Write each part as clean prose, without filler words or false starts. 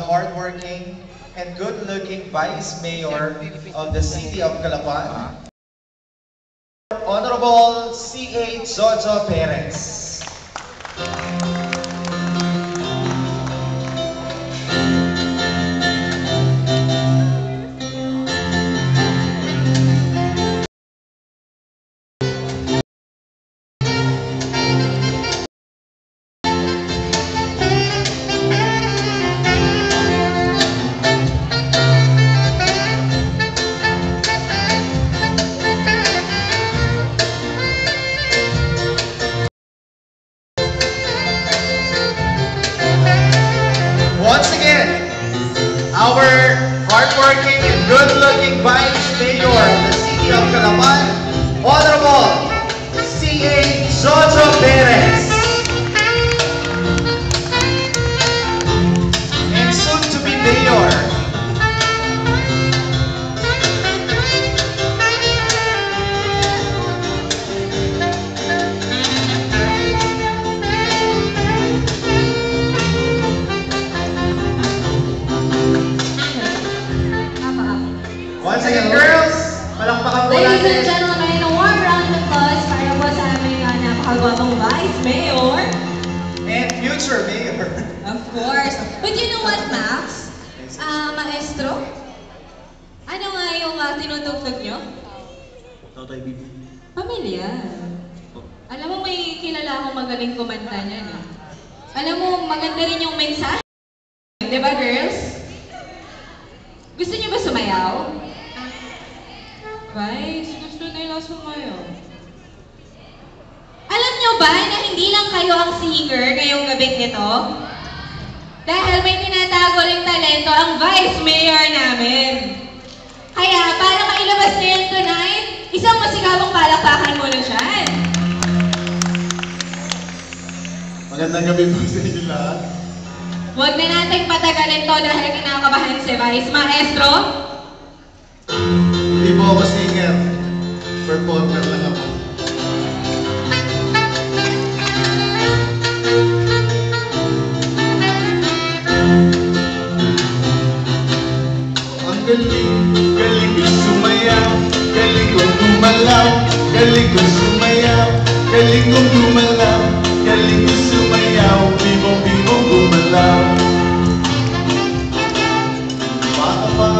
hardworking and good-looking Vice Mayor of the City of Calapan, Honorable C.A. Jojo Perez. Once again, our hardworking and good-looking Vice Mayor of the City of Calapan, Honorable C.A. Jojo Perez. And soon to be Mayor, once again, girls, palakpakan po Ladies and natin. gentlemen, a warm round of applause para po sa aming napakagwapong Vice Mayor. And future Mayor. Of course. But you know what, Max? Maestro? Ano nga yung tinutugtog nyo? Tatay Bibi. Pamilyar. Alam mo, may kilala akong magaling kumanta niyan. Alam mo, maganda rin yung mensahe. Di ba, girls? Gusto niyo ba sumayaw? Guys, gusto nila sumayaw. Alam niyo ba na hindi lang kayo ang singer ngayong gabing ito? Dahil may tinatago ring talento ang Vice Mayor namin. Kaya para mailabas na yan tonight, isang masigabong palakpakan muna dyan. Magandang gabi po sa inyo lahat. Huwag na nating patagalin to dahil kinakabahan si Vice. Maestro? Hindi po ako singer. Performer lang ako. Ang galing, galing ko sumayaw, galing kong gumalaw, galing kong sumayaw, galing kong gumalaw, galing kong sumayaw, bibong-bibong gumalaw. Baka pa,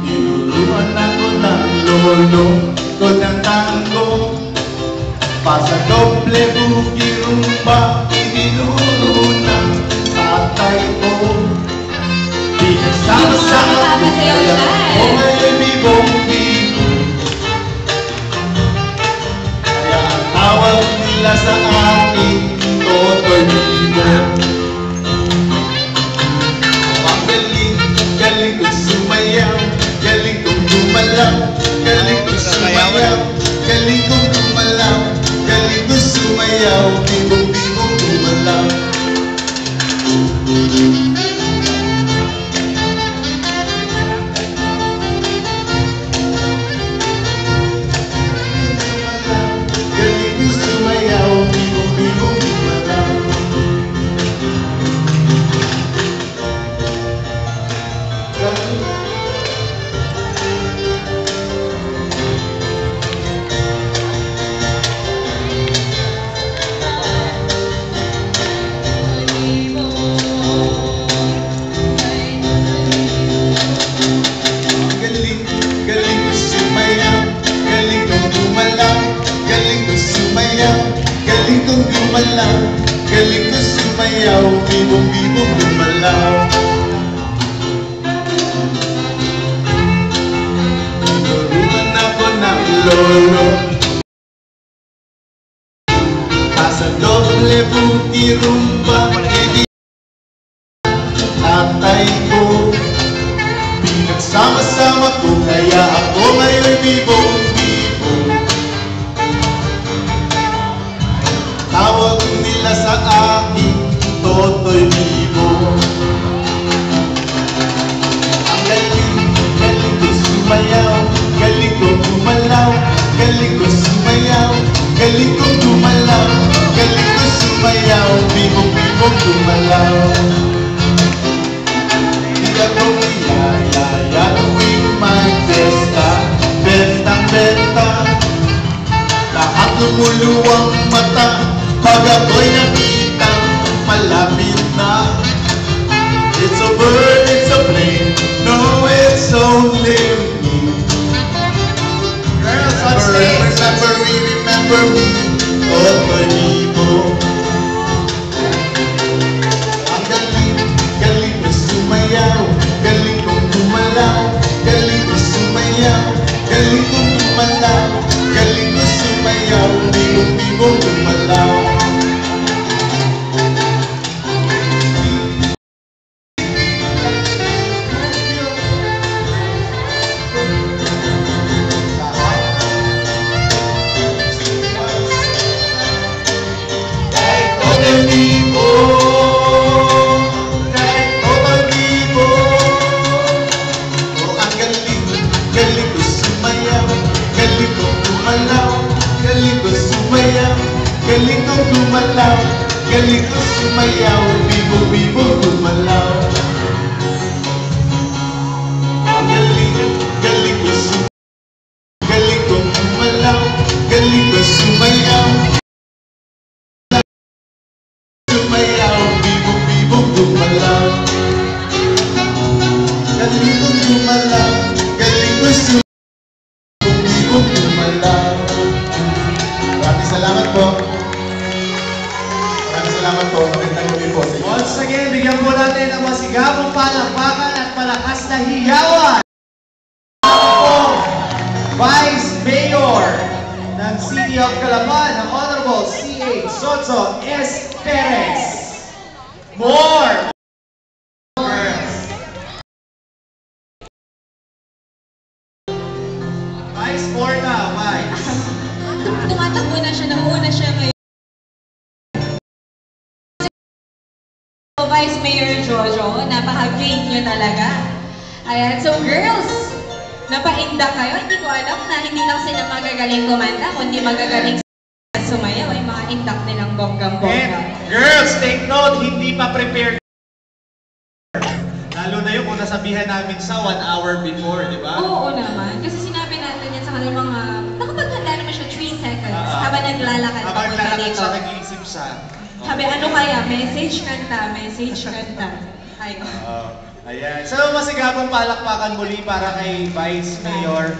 tinuruan ako ng lolo ko ng tango. Pasa doble bugi rumba, itinuro ng tatay ko. Pinagsama-sama ko kaya ako ngayon bibong-bibo. Kaya ang tawag nila sa akin, Totoy Bibo. Ang galing, galing kong sumayaw, galing kong gumalaw, galing kong sumayaw, galing kong gumalaw, galing kong sumayaw, bibong-bibong gumalaw. Galing kong sumayaw, bibong-bibong gumalaw. Galing, galing ko sumayaw, galing kong gumalaw, galing ko sumayaw, galing kong gumalaw, galing ko sumayaw, bibong-bibong gumalaw. Tinuruan ako ng lolo, pasa doble buti rumba, hindi tatay ko. Pinagsama-sama ko kaya ako ngayon bibong-bibo. Tawag nila sa akin, Totoy Bibo. Ang galing, galing ko sumayaw, galing ko gumalaw, galing ko sumayaw, galing ko gumalaw, galing ko sumayaw, bibong-bibong gumalaw. lumuluwang mata pag ako'y nakita malapit na. It's a bird, it's a plane, no, it's only me. Girls on stage. Remember me, oh, pag-ibo. Ang galing, galing na sumayaw, galing kong gumalaw, galing ko sumayaw, galing kong gumalaw, galing ko sumayaw, bibong-bibong gumalaw. Galing kong gumalaw, galing kong sumayaw, bibong-bibong gumalaw. Galing kong gumalaw, galing kong sumayaw, sumayaw, bibong-bibong gumalaw. Galing kong gumalaw, galing kong sumayaw, bibong-bibong gumalaw. Maraming salamat po. Salamat po. Magandang gabi po sa inyo. Once again, bigyan po natin ang masigabong palakpakan at malakas na hiyawan. Vice Mayor ng City of Calapan, ang Honorable C.A. Soto S. Perez. More! Girls. Vice, more na, Vice. Tumatakbo na siya, nauna siya ngayon. Vice Mayor Jojo, napaka-great nyo talaga. Ayan, so girls, napainda kayo. Hindi ko alam na hindi lang sila magagaling kumanta, kundi magagaling sumayaw. Ay mga indak nilang bonggang-bongga. And girls, take note, hindi pa prepared. Lalo na yung kung nasabihan namin sa 1 hour before, di ba? Oo naman, kasi sinabi natin yan sa kanilang mga, nakapaghanda naman siya 3 seconds habang naglalakad Habang papunta naglalakad dito. siya, nag-iisip siya. Sabi, ano kaya? Message kanta, message kanta. Ayun. Ayan. So, masigabong palakpakan muli para kay Vice Mayor